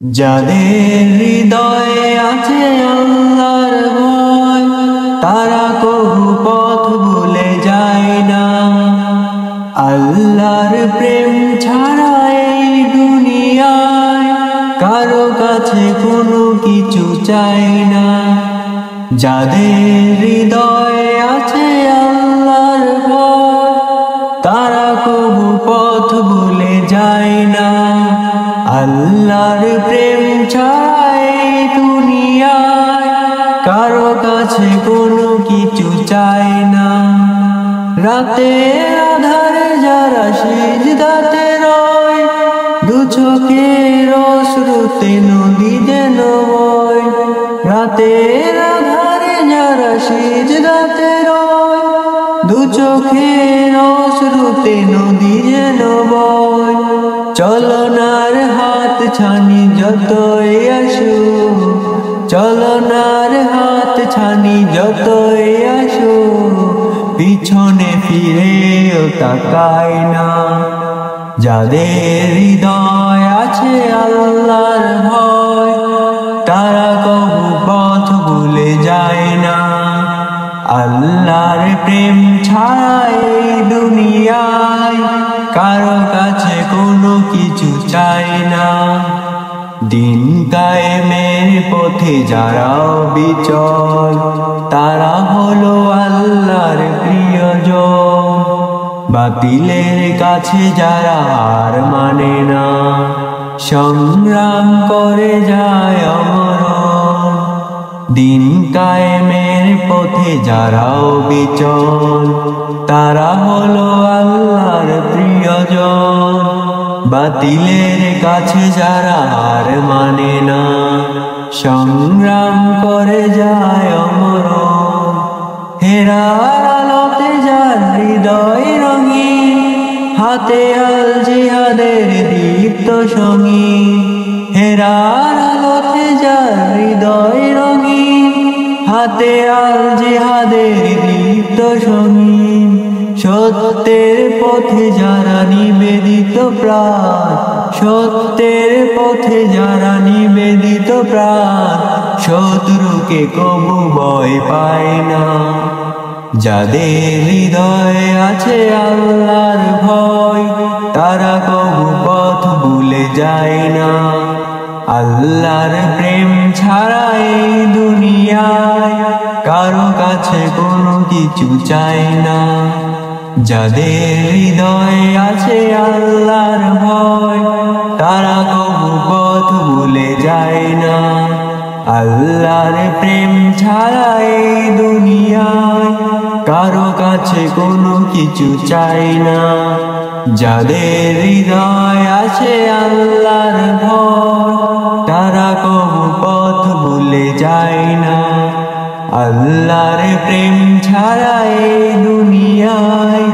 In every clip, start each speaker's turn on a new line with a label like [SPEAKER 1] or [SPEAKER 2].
[SPEAKER 1] যাদের হৃদয়ে আছে আল্লাহর ভয়, তারা কবু পথ ভুলে যায় না। আল্লাহর প্রেম ছাড়া এই দুনিয়ায় কারো কাছে কোনো কিছু চাই না। যাদের হৃদয়ে আছে আল্লাহর ভয়, তারা কবু পথ ভুলে যায় না। আল্লাহর প্রেম ছাড়া এই দুনিয়ায় কারো কাছে কোনো কিছু চায় না। রাতের আধারে যারা সিজদাতে রয়, দু চোখের অশ্রুতে নদী যেন বয়। রাতের আধারে যারা সিজদাতে রয়, দু চোখের অশ্রুতে নদী যেন বয়। চলনার হাত ছানি যতই আসু, চলনার হাত ছানি যতই আসু, পিছনে ফিরেও তাকায় না। যাদের হৃদয় আছে আল্লাহর ভয়, তারা কবু পথ ভুলে যায় না। আল্লাহর প্রেম ছাড়া এই দুনিয়ায় কারো কাছে কোনো কিছু চাই না। দিন কায়েমের পথে যারা বিচল, তারা হলো আল্লাহর প্রিয়জন। বাতিলের কাছে যারা হার মানে না, সংগ্রাম করে যায় অমরণ। দিন কায়েমের পথে যারাও বিচল, তারা হলো আল্লাহর প্রিয়জন। বাতিলের কাছে যারা হার মানে না, সংগ্রাম করে যায় অমরণ। হেরার আলোতে যার হৃদয় রঙিন, হাতে আল জিহাদের দীপ্ত সঙ্গী। হেরার আলোতে যার হৃদয় রঙিন, হাতে আল জিহাদের দীপ্ত সঙ্গী। সত্যের পথে যারা নিবেদিত প্রাণ, সত্যের পথে যারা নিবেদিত প্রাণ, শত্রুকে কবু ভয় পায় না। যাদের হৃদয়ে আছে আল্লাহর ভয়, তারা কবু পথ ভুলে যায় না। আল্লাহর প্রেম ছাড়া এই দুনিয়ায় কারো কাছে কোনো কিছু চাই না। যাদের হৃদয়ে আছে আল্লাহর ভয়, তারা কবু পথ ভুলে যায় না। আল্লাহর প্রেম ছাড়া এই দুনিয়ায় কারো কাছে কোনো কিছু চাই না। যাদের হৃদয় আছে আল্লাহর ভয়, তারা কবু পথ ভুলে যায় না। আল্লাহর প্রেম ছাড়া এই দুনিয়ায়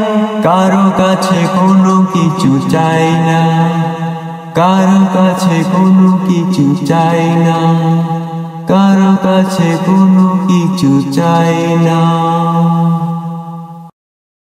[SPEAKER 1] কারো কাছে কোনো কিছু চাই না। কারো কাছে কোনো কিছু চাই না। কারো কাছে কোনো কিছু চাই না।